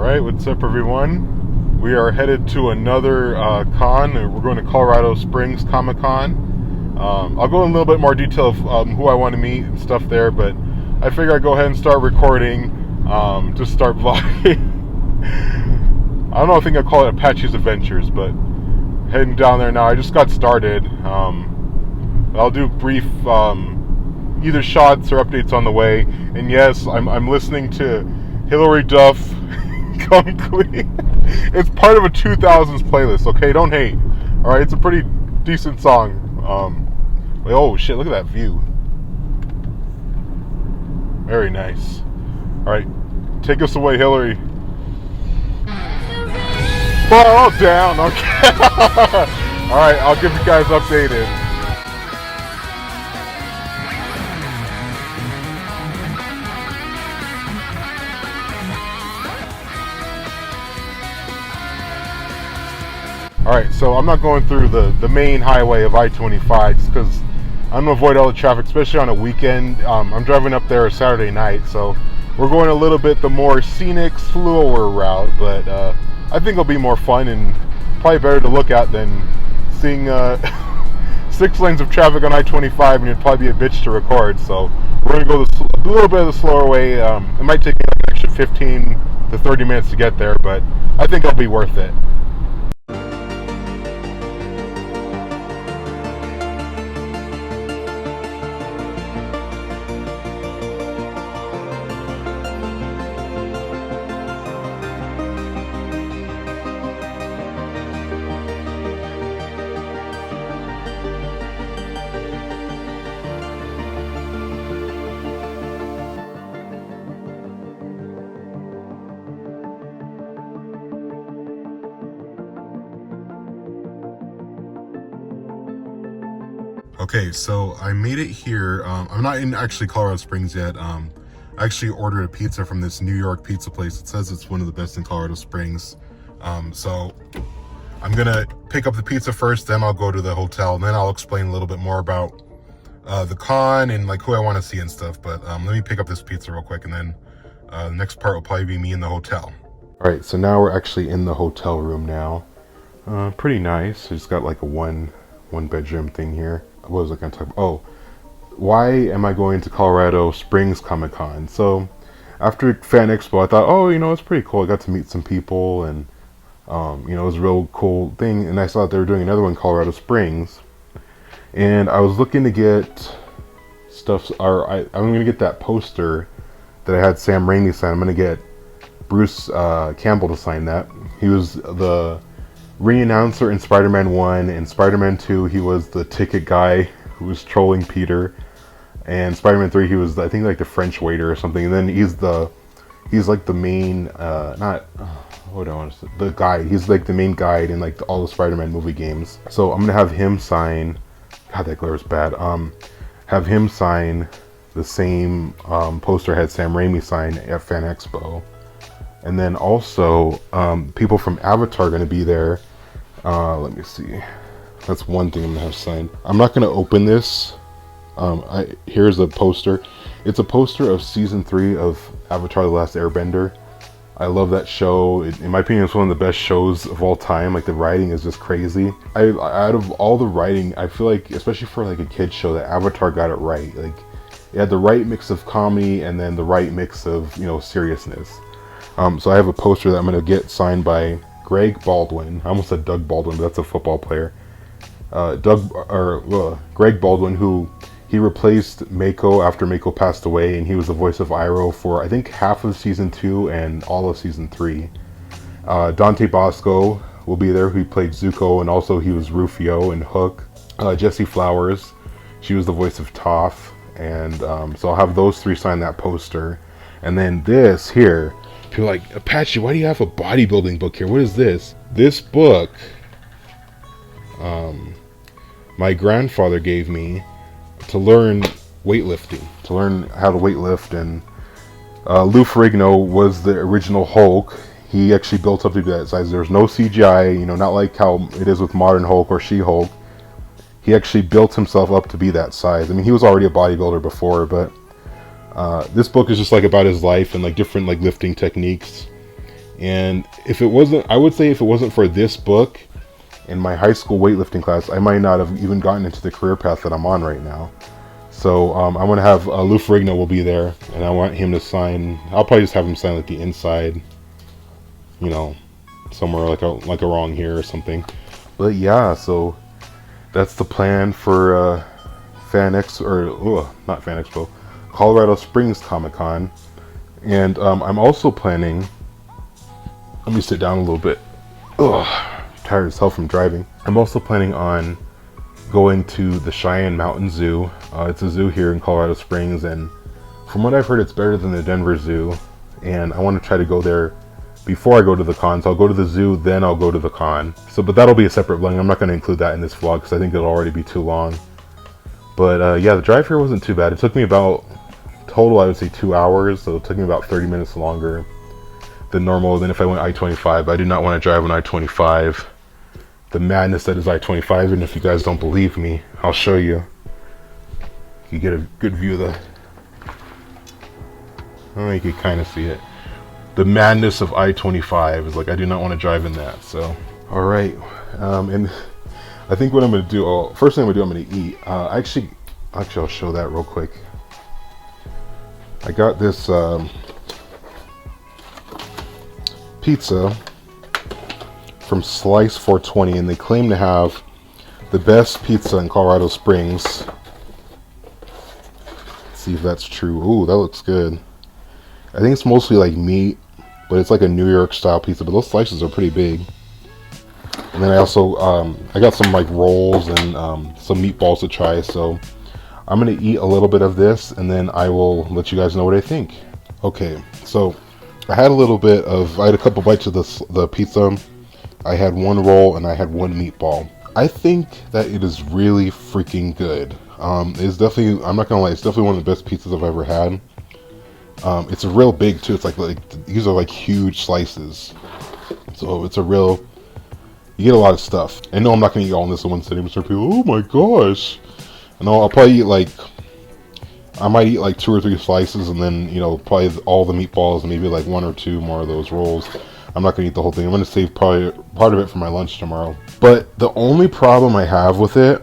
Alright, what's up everyone? We are headed to another con. We're going to Colorado Springs Comic Con. I'll go in a little bit more detail of who I want to meet and stuff there, but I figure I'd go ahead and start recording, just start vlogging. I don't know, I think I'll call it Apache's Adventures, but heading down there now. I just got started. I'll do brief either shots or updates on the way. And yes, I'm listening to Hillary Duff, Come Queen. It's part of a 2000s playlist, okay? Don't hate. Alright, it's a pretty decent song. Oh shit, look at that view. Very nice. Alright, take us away, Hillary. Fall down, okay. Alright, I'll give you guys updated. Alright, so I'm not going through the main highway of I-25 just because I'm going to avoid all the traffic, especially on a weekend. I'm driving up there Saturday night, so we're going a little bit the more scenic, slower route, but I think it'll be more fun and probably better to look at than seeing 6 lanes of traffic on I-25, and it'd probably be a bitch to record. So we're going to go a little bit of the slower way. It might take me like an extra 15 to 30 minutes to get there, but I think it'll be worth it. Okay, so I made it here. I'm not in actually Colorado Springs yet. I actually ordered a pizza from this New York pizza place. It says it's one of the best in Colorado Springs. So I'm gonna pick up the pizza first, then I'll go to the hotel, and then I'll explain a little bit more about the con and like who I want to see and stuff. But let me pick up this pizza real quick, and then the next part will probably be me in the hotel. All right, so now we're actually in the hotel room now. Pretty nice. It's got like a one bedroom thing here. What was I going to talk about? Oh, why am I going to Colorado Springs Comic Con? So after Fan Expo, I thought, oh, it's pretty cool. I got to meet some people, and it was a real cool thing. And I saw that they were doing another one in Colorado Springs, and I was looking to get stuff. I'm going to get that poster that I had Sam Raimi sign. I'm going to get Bruce Campbell to sign that. He was the re-announcer in Spider-Man 1, and Spider-Man 2 he was the ticket guy who was trolling Peter, and Spider-Man 3 he was, I think, like the French waiter or something, and then he's like the main the guide. He's like the main guide in like all the Spider-Man movie games. So I'm gonna have him sign, god that glare is bad, have him sign the same poster I had Sam Raimi sign at Fan Expo. And then also people from Avatar are going to be there. Let me see. That's one thing I'm going to have signed. I'm not going to open this. Here's a poster. It's a poster of season 3 of Avatar: The Last Airbender. I love that show. In my opinion, it's one of the best shows of all time. Like, the writing is just crazy. Out of all the writing, I feel like, especially for like a kid's show, that Avatar got it right. Like, it had the right mix of comedy and then the right mix of, seriousness. So I have a poster that I'm going to get signed by Greg Baldiwn. I almost said Doug Baldwin, but that's a football player. Greg Baldiwn, who he replaced Mako after Mako passed away, and he was the voice of Iroh for I think half of season 2 and all of season 3. Dante Basco will be there, who played Zuko, and also he was Ruffio in Hook. Jessie Flowers, she was the voice of Toph, and so I'll have those 3 sign that poster. And then this here. People are like, Apache, why do you have a bodybuilding book here? What is this? This book, my grandfather gave me to learn weightlifting, to learn how to weightlift. And Lou Ferrigno was the original Hulk. He actually built up to that size. There's no CGI, not like how it is with modern Hulk or She-Hulk. He actually built himself up to be that size. I mean, he was already a bodybuilder before, but this book is just like about his life and like different like lifting techniques. And if it wasn't, I would say if it wasn't for this book in my high school weightlifting class, I might not have even gotten into the career path that I'm on right now. So I'm going to have Lou Ferrigno will be there, and I want him to sign. I'll probably just have him sign like the inside, you know, somewhere like a wrong here or something. But yeah, so that's the plan for not Fan Expo, Colorado Springs Comic Con. And I'm also planning. Let me sit down a little bit. Tired as hell from driving. I'm also planning on going to the Cheyenne Mountain Zoo. It's a zoo here in Colorado Springs, and from what I've heard, it's better than the Denver Zoo. And I want to try to go there before I go to the con. So I'll go to the zoo, then I'll go to the con. But that'll be a separate vlog. I'm not going to include that in this vlog because I think it'll already be too long. But yeah, the drive here wasn't too bad. It took me about, total I would say 2 hours. So it took me about 30 minutes longer than normal than if I went I-25. I do not want to drive on I-25. The madness that is I-25, and if you guys don't believe me, I'll show you. You get a good view of the... Oh, you can kind of see it. The madness of I-25 is like, I do not want to drive in that, so... Alright, and I think what I'm going to do, first thing I'm going to eat, actually I'll show that real quick. I got this pizza from Slice 420, and they claim to have the best pizza in Colorado Springs. Let's see if that's true. Ooh, that looks good. I think it's mostly like meat, but it's like a New York style pizza, but those slices are pretty big. And then I also I got some like rolls and some meatballs to try, so I'm gonna eat a little bit of this and then I will let you guys know what I think. Okay, so I had a couple bites of the pizza. I had one roll and I had one meatball. I think that it is really freaking good. It's definitely, I'm not gonna lie, it's definitely one of the best pizzas I've ever had. It's real big too. It's like these are like huge slices. So it's you get a lot of stuff. I know I'm not gonna eat all in this in one sitting, but people, oh my gosh. I'll probably eat I might eat like 2 or 3 slices and then, you know, probably all the meatballs and maybe like 1 or 2 more of those rolls. I'm not going to eat the whole thing. I'm going to save probably part of it for my lunch tomorrow. But the only problem I have with it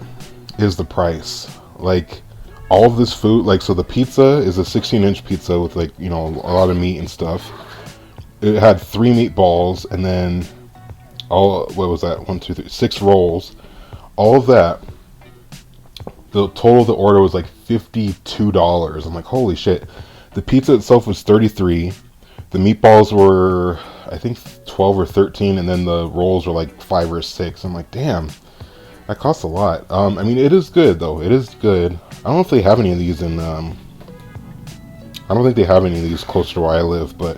is the price. Like, all of this food, like, so the pizza is a 16-inch pizza with, like, you know, a lot of meat and stuff. It had 3 meatballs and then what was that? 1, 2, 3, 6 rolls. All of that, the total of the order was like $52. I'm like, holy shit. The pizza itself was $33. The meatballs were, I think, 12 or 13, and then the rolls were like 5 or 6. I'm like, damn, that costs a lot. I mean, it is good though. It is good. I don't know if they have any of these in. I don't think they have any of these close to where I live, but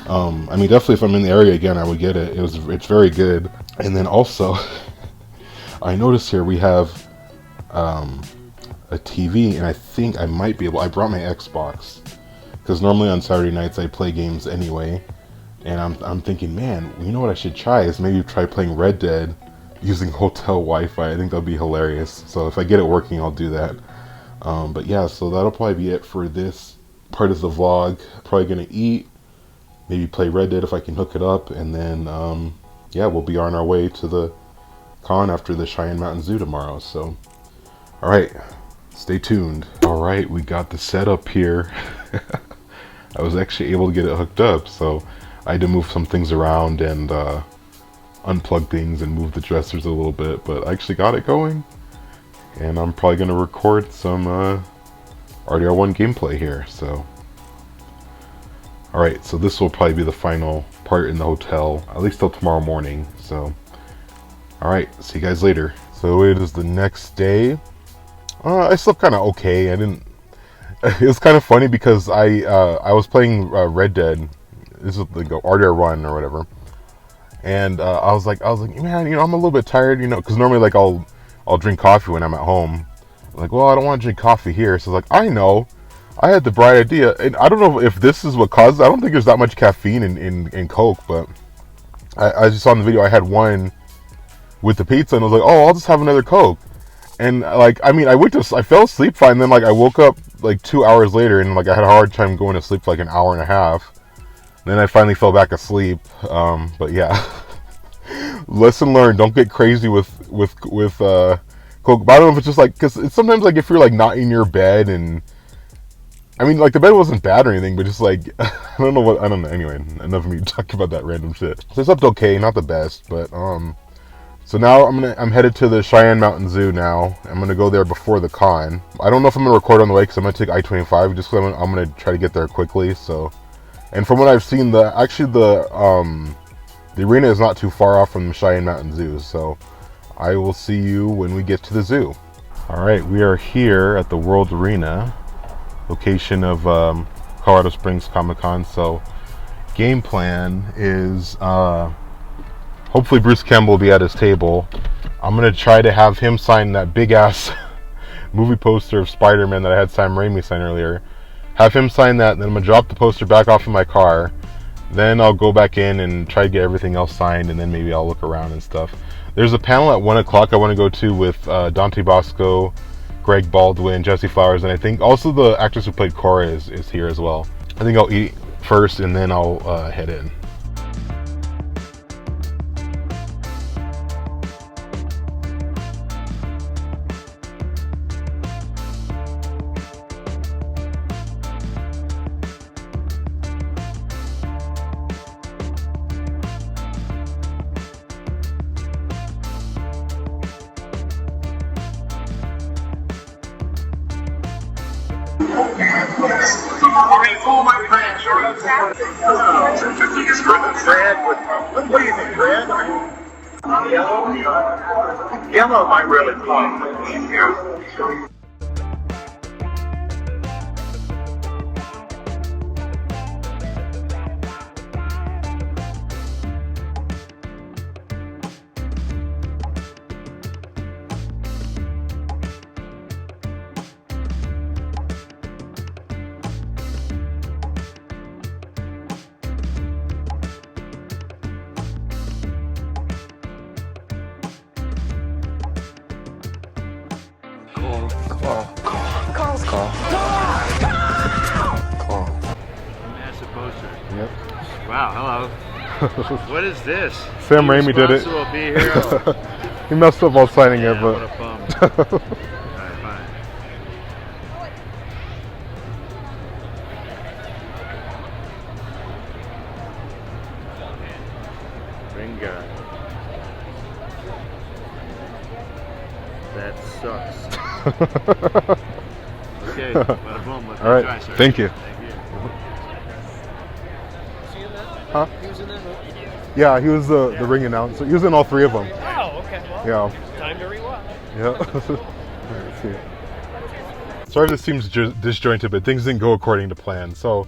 I mean, definitely if I'm in the area again, I would get it. It's very good. And then also, I noticed here we have a TV, and I think I might be able. I brought my Xbox. Because normally on Saturday nights I play games anyway, and I'm thinking, man, you know what I should try is maybe try playing Red Dead using hotel Wi-Fi. I think that'll be hilarious. So if I get it working, I'll do that. But yeah, so that'll probably be it for this part of the vlog. Probably gonna eat, maybe play Red Dead if I can hook it up, and then yeah, we'll be on our way to the con after the Cheyenne Mountain Zoo tomorrow. So, all right, stay tuned. All right, we got the setup here. I was actually able to get it hooked up, so I had to move some things around and unplug things and move the dressers a little bit, but I actually got it going, and I'm probably going to record some RDR1 gameplay here. So alright, so this will probably be the final part in the hotel, at least till tomorrow morning. So alright, see you guys later. So it is the next day. I slept kind of okay. It was kind of funny because I was playing Red Dead. This is like RDR Run or whatever, and I was like, man, you know, I'm a little bit tired, you know, because normally like I'll drink coffee when I'm at home. I'm like, well, I don't want to drink coffee here, so I was like, I know, I had the bright idea, and I don't know if this is what causes. I don't think there's that much caffeine in Coke, but I just saw in the video I had one with the pizza, and I was like, oh, I'll just have another Coke. And like, I mean, I fell asleep fine. Then like I woke up like 2 hours later, and like I had a hard time going to sleep for like an hour and a half. Then I finally fell back asleep. But yeah, lesson learned: don't get crazy with coke. But I don't know if it's just like, because it's sometimes like if you're like not in your bed, and I mean like the bed wasn't bad or anything, but just like I don't know. Anyway, enough of me talking about that random shit. So I slept okay, not the best, but So now I'm headed to the Cheyenne Mountain Zoo now. I'm gonna go there before the con. I don't know if I'm gonna record on the way because I'm gonna take I-25 just because I'm gonna try to get there quickly. So, and from what I've seen, the arena is not too far off from the Cheyenne Mountain Zoo. So, I will see you when we get to the zoo. All right, we are here at the World Arena, location of Colorado Springs Comic Con. So, game plan is. Hopefully Bruce Campbell will be at his table. I'm going to try to have him sign that big-ass movie poster of Spider-Man that I had Sam Raimi sign earlier. Have him sign that, and then I'm going to drop the poster back off in my car. Then I'll go back in and try to get everything else signed, and then maybe I'll look around and stuff. There's a panel at 1 o'clock I want to go to with Dante Basco, Greg Baldiwn, Jessie Flowers, and I think also the actress who played Cora is here as well. I think I'll eat first, and then I'll head in. What do you think, red? Yellow? Yellow might really fly. Massive poster. Yep. Wow, hello. What is this? Sam Raimi did it. Be hero. He messed up while signing it, but. What a bum. Alright, fine. Ringa. That sucks. Okay, bada boom. Let's All right, try, sir. thank you. Thank you. Huh? He was in that movie? Yeah, he was the ring announcer. He was in all three of them. Oh, okay. Well, Yeah. time to rewatch. Yeah. Let's see. Sorry if this seems disjointed, but things didn't go according to plan. So,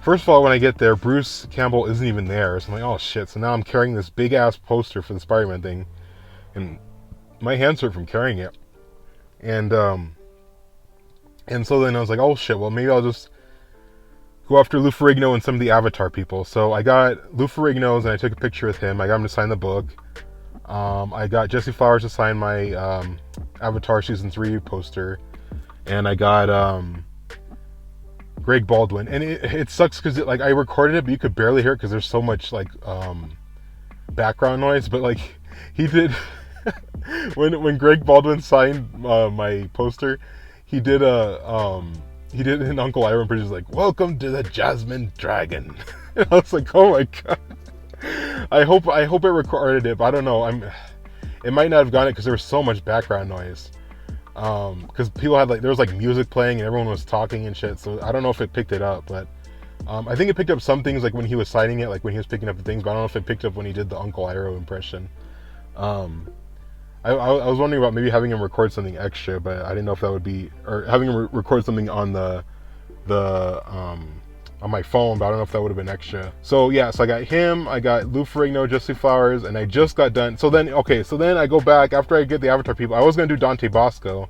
first of all, when I get there, Bruce Campbell isn't even there. So I'm like, oh shit. So now I'm carrying this big ass poster for the Spider-Man thing, and my hands hurt from carrying it. And so then I was like, oh shit. Well, maybe I'll just go after Lou Ferrigno and some of the Avatar people. So I got Lou Ferrigno's and I took a picture with him. I got him to sign the book. I got Jessie Flowers to sign my Avatar Season 3 poster. And I got Greg Baldiwn. And it sucks because like I recorded it, but you could barely hear it because there's so much like background noise. But like he did when Greg Baldiwn signed my poster, he did an Uncle Iroh impression, like, "Welcome to the Jasmine Dragon." And I was like, "Oh my god!" I hope it recorded it, but I don't know. It might not have gotten it because there was so much background noise. Because people had there was like music playing and everyone was talking and shit. So I don't know if it picked it up, but I think it picked up some things like when he was signing it, like when he was picking up the things. But I don't know if it picked up when he did the Uncle Iroh impression. I was wondering about maybe having him record something extra, but I didn't know if that would be, or having him record something on on my phone, but I don't know if that would have been extra. So yeah, so I got him, I got Lou Ferrigno, Jessie Flowers, and I just got done. So then I go back after I get the Avatar people. I was gonna do Dante Basco,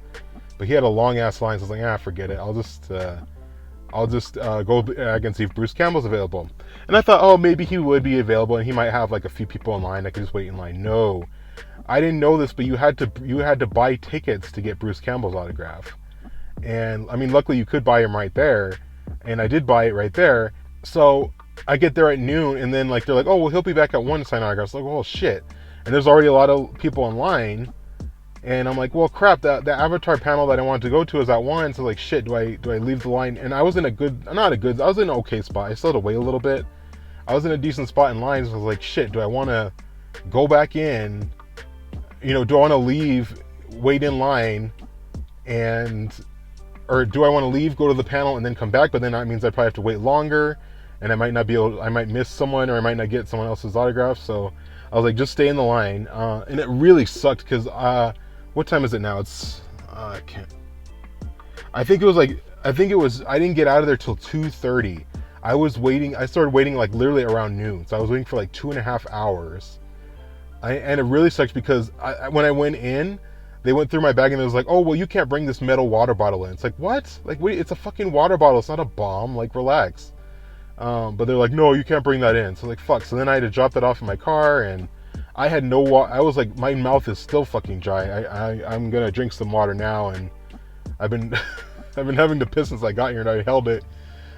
but he had a long ass line, so I was like, forget it. I'll just go back and see if Bruce Campbell's available. And I thought, oh, maybe he would be available, and he might have like a few people in line. I could just wait in line. No. I didn't know this, but you had to buy tickets to get Bruce Campbell's autograph. And I mean, luckily you could buy him right there, and I did buy it right there. So I get there at noon, and then like they're like, oh well, he'll be back at 1 to sign autographs. Like, oh shit, and there's already a lot of people in line, and I'm like, well crap, the Avatar panel that I wanted to go to is at 1, so like shit, do I leave the line? And I was in I was in an okay spot. I still had to wait a little bit. I was in a decent spot in line, so I was like, shit, do I want to go back in? Do I want to leave, wait in line, or do I want to leave, go to the panel, and then come back? But then that means I probably have to wait longer, and I might not be able. I might miss someone, or I might not get someone else's autograph. So I was like, just stay in the line. And it really sucked because what time is it now? It's I can't. I think it was. I didn't get out of there till 2:30. I was waiting. I started waiting like literally around noon. So I was waiting for like 2.5 hours. And it really sucks because when I went in, they went through my bag and it was like, oh, well, you can't bring this metal water bottle in. It's like, what? Like, wait, it's a fucking water bottle. It's not a bomb. Like, relax. But they're like, no, you can't bring that in. So like, fuck. So then I had to drop that off in my car, and I had no water. I was like, my mouth is still fucking dry. I'm gonna drink some water now, and I've been I've been having to piss since I got here, and I held it.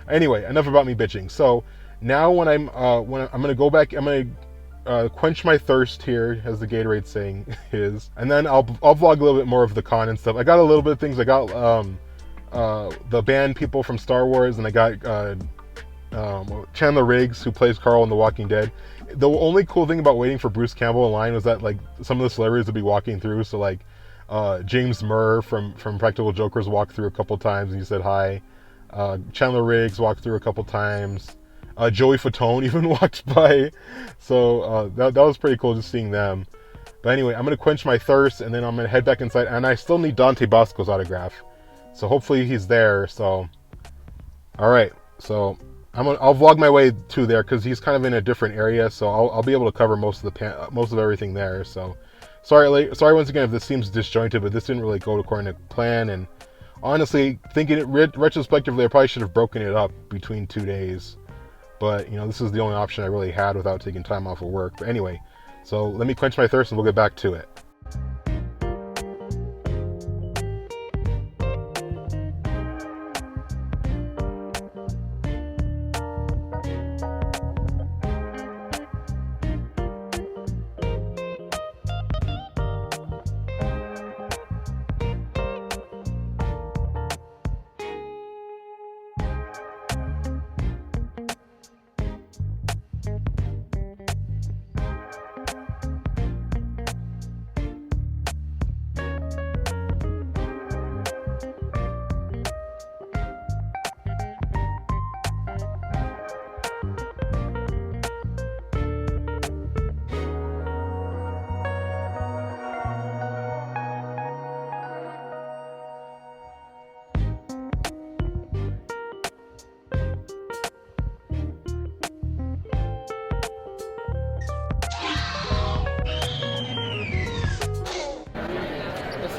Anyway, enough about me bitching. So now when I'm gonna go back, I'm gonna quench my thirst here, as the Gatorade saying is, and then I'll vlog a little bit more of the con and stuff. I got a little bit of things. I got the band people from Star Wars, and I got Chandler Riggs, who plays Carl in The Walking Dead. The only cool thing about waiting for Bruce Campbell in line was that like some of the celebrities would be walking through. So like James Murr from Practical Jokers walked through a couple times and he said hi. Chandler Riggs walked through a couple times. Joey Fatone even walked by. So that was pretty cool just seeing them. But anyway, I'm going to quench my thirst, and then I'm going to head back inside. And I still need Dante Basco's autograph. So hopefully he's there. So, all right. So I'll vlog my way to there because he's kind of in a different area. So I'll be able to cover most of everything there. So sorry once again if this seems disjointed, but this didn't really go according to plan. And honestly, thinking it retrospectively, I probably should have broken it up between 2 days. But, this is the only option I really had without taking time off of work. But anyway, so let me quench my thirst and we'll get back to it.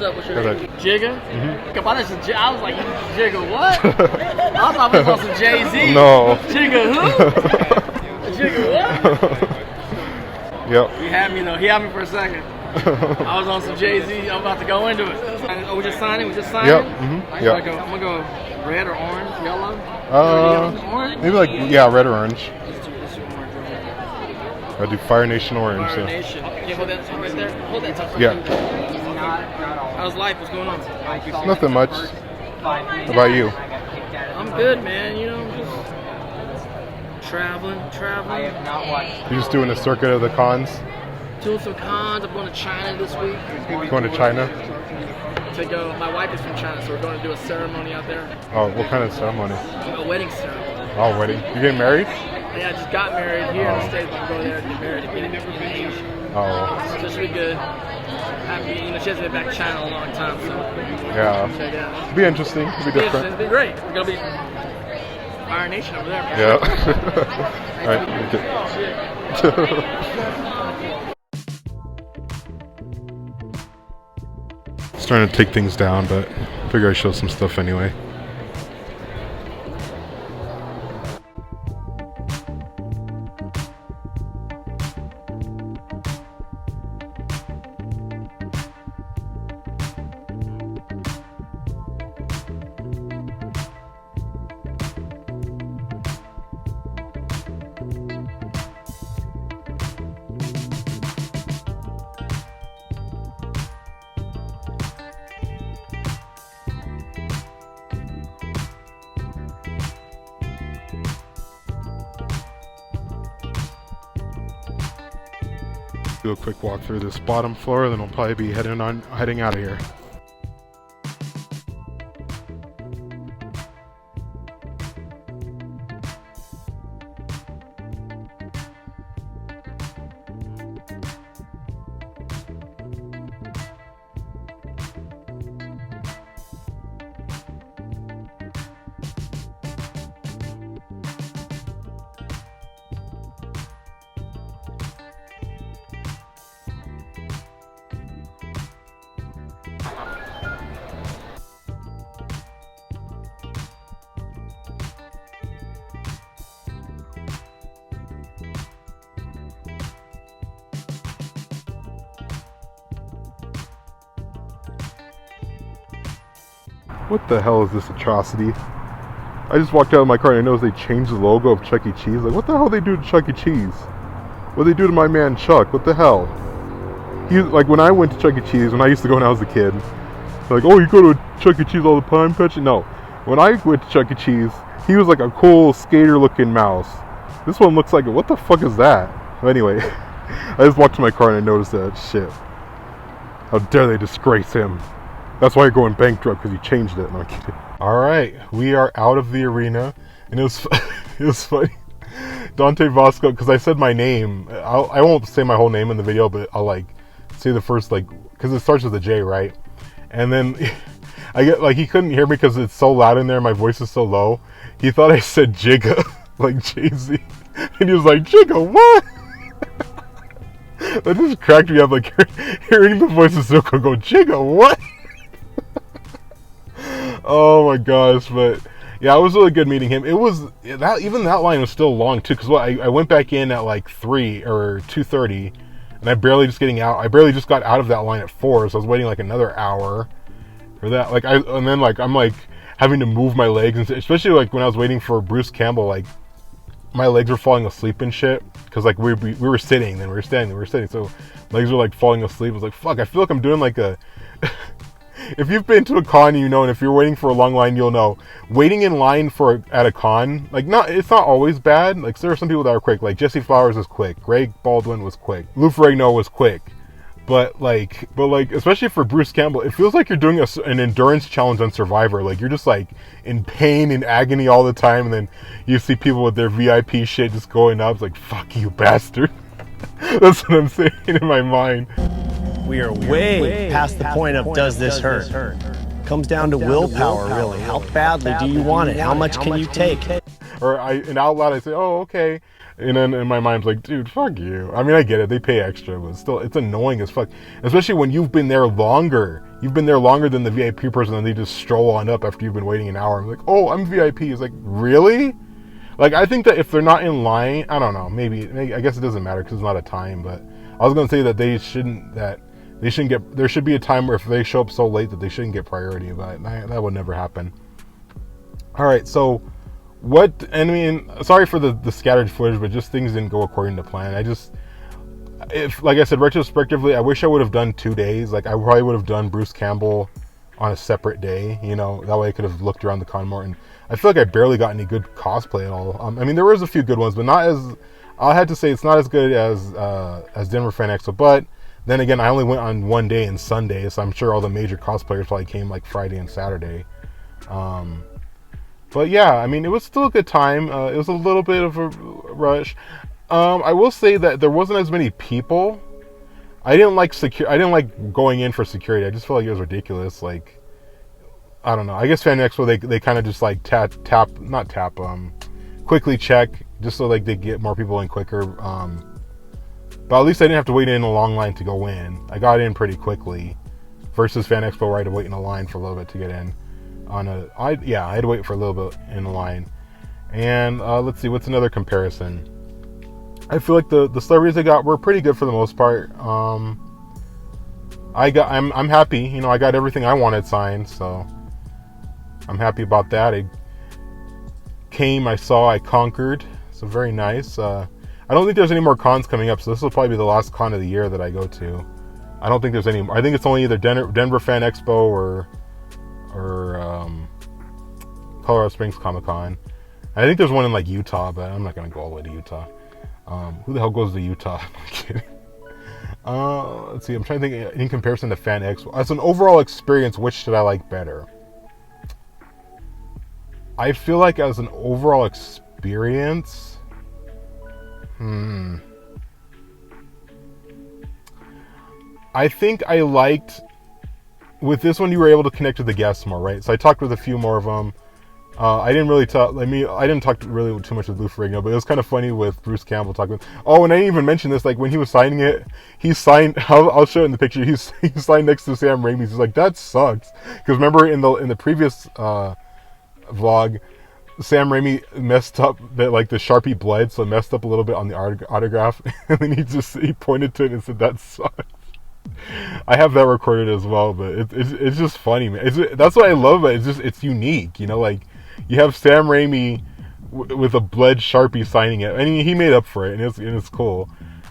What's up? What's your Hello. name? Jigga? Mm-hmm. I was like, Jigga what? I thought we was on some Jay-Z. No. Jigga who? Jigga what? Yep. He had me though. He had me for a second. I was on some Jay-Z. I'm about to go into it. Oh, we just signing? Yep. I'm Yep. gonna go red or orange, yellow? Orange? Maybe like, yeah, red or orange. Let's do orange. I'll do Fire Nation orange. Fire So. Nation. Can you hold that right there? Hold that top. Yeah. How's life? What's going on? Nothing much. How about you? I'm good, man. Just traveling. You just doing a circuit of the cons? Doing some cons. I'm going to China this week. Going to China? My wife is from China, so we're going to do a ceremony out there. Oh, what kind of ceremony? A wedding ceremony. Oh, wedding. You getting married? Yeah, I just got married here in the States. I'm going there to get married again. Oh. So it should be good. Happy, she hasn't been back to China in a long time, so Yeah. check it out. It'll be interesting. It'll be different. It's been great. We're going to be Fire Nation over there. Yeah. All right. Starting to take things down, but I figure I show some stuff anyway. do a quick walk through this bottom floor, then we'll probably be heading out of here. What the hell is this atrocity? I just walked out of my car and I noticed they changed the logo of Chuck E. Cheese. Like, what the hell they do to Chuck E. Cheese? What they do to my man Chuck? What the hell? Like, when I went to Chuck E. Cheese, when I used to go when I was a kid, like, oh, you go to Chuck E. Cheese all the time, Patrick? No. When I went to Chuck E. Cheese, he was like a cool skater-looking mouse. This one looks like, what the fuck is that? But anyway, I just walked to my car and I noticed that shit. How dare they disgrace him? That's why you're going bankrupt, because you changed it. No, I'm kidding. All right, we are out of the arena, and it was funny. Dante Basco, because I said my name. I won't say my whole name in the video, but I'll like say the first, like, because it starts with a J, right? And then I get like, he couldn't hear me because it's so loud in there. My voice is so low. He thought I said Jigga, like Jay-Z, and he was like, Jigga, what? That just cracked me up, like hearing the voice of Zuko go, Jigga, what? Oh my gosh, but yeah, it was really good meeting him. It was that, even that line was still long too, because I went back in at like 3 or 2:30, and I barely just got out of that line at 4, so I was waiting like another hour for that. Like and then like I'm like having to move my legs, and especially like when I was waiting for Bruce Campbell, like my legs were falling asleep and shit, because like we were sitting, then we were standing, so legs were like falling asleep. I was like, fuck, I feel like I'm doing like a if you've been to a con, you know, and if you're waiting for a long line, you'll know. Waiting in line at a con, like, it's not always bad. Like, there are some people that are quick. Like, Jessie Flowers was quick. Baldiwn was quick. Lou Ferrigno was quick. But like, especially for Bruce Campbell, it feels like you're doing an endurance challenge on Survivor. Like, you're just like in pain and agony all the time, and then you see people with their VIP shit just going up. It's like, fuck you, bastard. That's what I'm saying in my mind. We are way past the point of does this hurt? Comes down to willpower, really. How badly do you want it? How much can you take? Or and out loud I say, oh, okay. And then in my mind, like, dude, fuck you. I mean, I get it. They pay extra, but still, it's annoying as fuck. Especially when you've been there longer. You've been there longer than the VIP person, and they just stroll on up after you've been waiting an hour. I'm like, oh, I'm VIP. It's like, really? Like, I think that if they're not in line, I don't know. Maybe I guess it doesn't matter because it's not a time. But I was gonna say that they shouldn't get. There should be a time where if they show up so late that they shouldn't get priority. But that would never happen. All right, so. I mean, sorry for the scattered footage, but just things didn't go according to plan. Like I said, retrospectively, I wish I would have done 2 days. Like, I probably would have done Bruce Campbell on a separate day, you know, that way I could have looked around the con more. And I feel like I barely got any good cosplay at all. I mean, there was a few good ones, but not as, I had to say it's not as good as Denver Fan Expo, but then again, I only went on one day and Sunday, so I'm sure all the major cosplayers probably came like Friday and Saturday. But yeah, I mean, it was still a good time. It was a little bit of a rush. I will say that there wasn't as many people. I didn't like going in for security. I just felt like it was ridiculous. Like, I don't know. I guess Fan Expo, they kind of just like quickly check just so like they get more people in quicker. But at least I didn't have to wait in a long line to go in. I got in pretty quickly versus Fan Expo where I had to wait in a line for a little bit to get in. I had to wait for a little bit in the line. And let's see, what's another comparison? I feel like the celebrities I got were pretty good for the most part. I'm happy, you know, I got everything I wanted signed, so I'm happy about that. I came, I saw, I conquered, so very nice. I don't think there's any more cons coming up, so this will probably be the last con of the year that I go to. I don't think there's any more. I think it's only either Denver Fan Expo or Colorado Springs Comic Con. I think there's one in like Utah, but I'm not gonna go all the way to Utah. Who the hell goes to Utah? I'm kidding. Let's see. I'm trying to think in comparison to Fan Expo. As an overall experience, which should I like better? I feel like as an overall experience, I think I liked, with this one you were able to connect with the guests more, right? So I talked with a few more of them. I didn't really talk. I didn't talk really too much with Lou Ferrigno, but it was kind of funny with Bruce Campbell talking. Oh, and I didn't even mention this. Like when he was signing it, he signed. I'll show it in the picture. He signed next to Sam Raimi. He's like, that sucks. Because remember in the previous vlog, Sam Raimi messed up that like the Sharpie bled, so it messed up a little bit on the autograph, and then he pointed to it and said, that sucks. I have that recorded as well, but it's just funny, man. That's what I love about it. It's unique, you know. Like you have Sam Raimi with a bled Sharpie signing it, and he made up for it, and it's cool.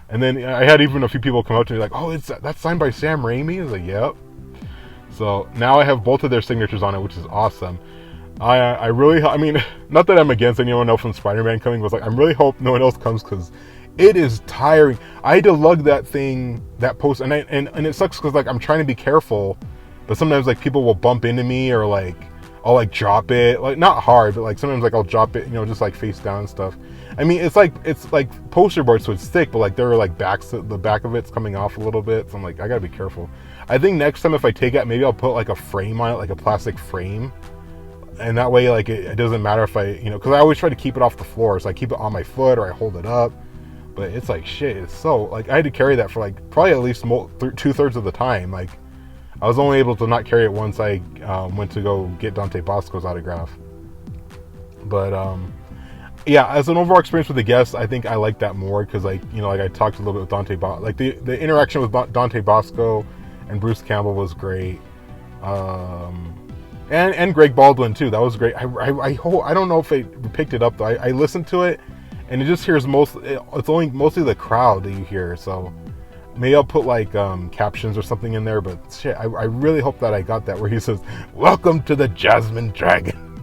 And then I had even a few people come up to me like, "Oh, that's signed by Sam Raimi." I was like, "Yep." So now I have both of their signatures on it, which is awesome. I really, I mean, not that I'm against anyone else from Spider-Man coming, but like, I really hope no one else comes because it is tiring. I had to lug that post, and it sucks because like I'm trying to be careful, but sometimes like people will bump into me or like I'll like drop it, like not hard, but like sometimes like I'll drop it, you know, just like face down and stuff. I mean, it's like poster board, so it's thick, but like there are like the back of it's coming off a little bit, so I'm like I gotta be careful. I think next time if I take it, maybe I'll put like a frame on it, like a plastic frame. And that way, like, it doesn't matter if I, you know, because I always try to keep it off the floor. So I keep it on my foot or I hold it up. But it's like, shit, it's so, like, I had to carry that for, like, probably at least 2/3 of the time. Like, I was only able to not carry it once I went to go get Dante Basco's autograph. But, yeah, as an overall experience with the guests, I think I like that more because, like, you know, like I talked a little bit with Dante Basco. Like, the interaction with Dante Basco and Bruce Campbell was great. And Greg Baldiwn too. That was great. I don't know if they picked it up though. I listened to it, and it just hears it's only mostly the crowd that you hear. So maybe I'll put like captions or something in there. But shit, I really hope that I got that where he says, "Welcome to the Jasmine Dragon."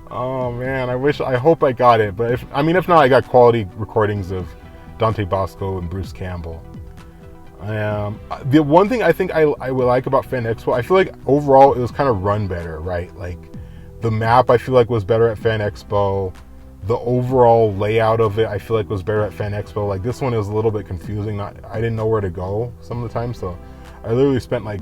Oh man, I hope I got it. But if not, I got quality recordings of Dante Basco and Bruce Campbell. The one thing I think I would like about Fan Expo, I feel like overall it was kind of run better, right? Like the map I feel like was better at Fan Expo. The overall layout of it I feel like was better at Fan Expo. Like this one is a little bit confusing. I didn't know where to go some of the time, so I literally spent like,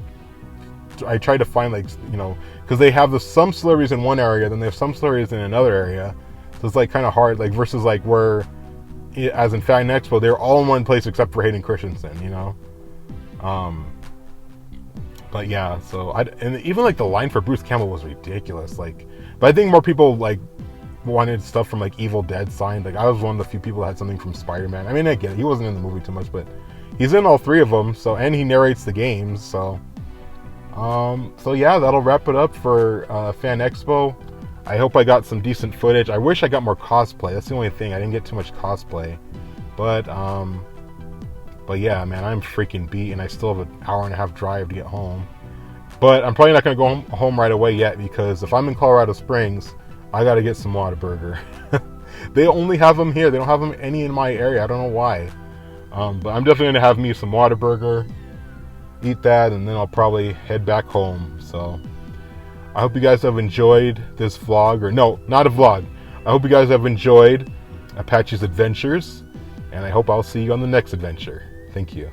I tried to find like, you know, because they have some celebrities in one area, then they have some celebrities in another area, so it's like kind of hard, like versus like where, as in Fan Expo, they're all in one place except for Hayden Christensen, you know. But yeah, so and even like the line for Bruce Campbell was ridiculous. Like, but I think more people like wanted stuff from like Evil Dead signed. Like I was one of the few people that had something from Spider-Man. I mean, I get it, he wasn't in the movie too much, but he's in all three of them. So, and he narrates the games. So, so yeah, that'll wrap it up for Fan Expo. I hope I got some decent footage. I wish I got more cosplay. That's the only thing. I didn't get too much cosplay, but yeah, man, I'm freaking beat, and I still have an hour and a half drive to get home. But I'm probably not going to go home right away yet, because if I'm in Colorado Springs, I got to get some Whataburger. They only have them here. They don't have them any in my area. I don't know why. But I'm definitely going to have me some Whataburger, eat that, and then I'll probably head back home. So I hope you guys have enjoyed this vlog, or no, not a vlog. I hope you guys have enjoyed Apache's adventures, and I hope I'll see you on the next adventure. Thank you.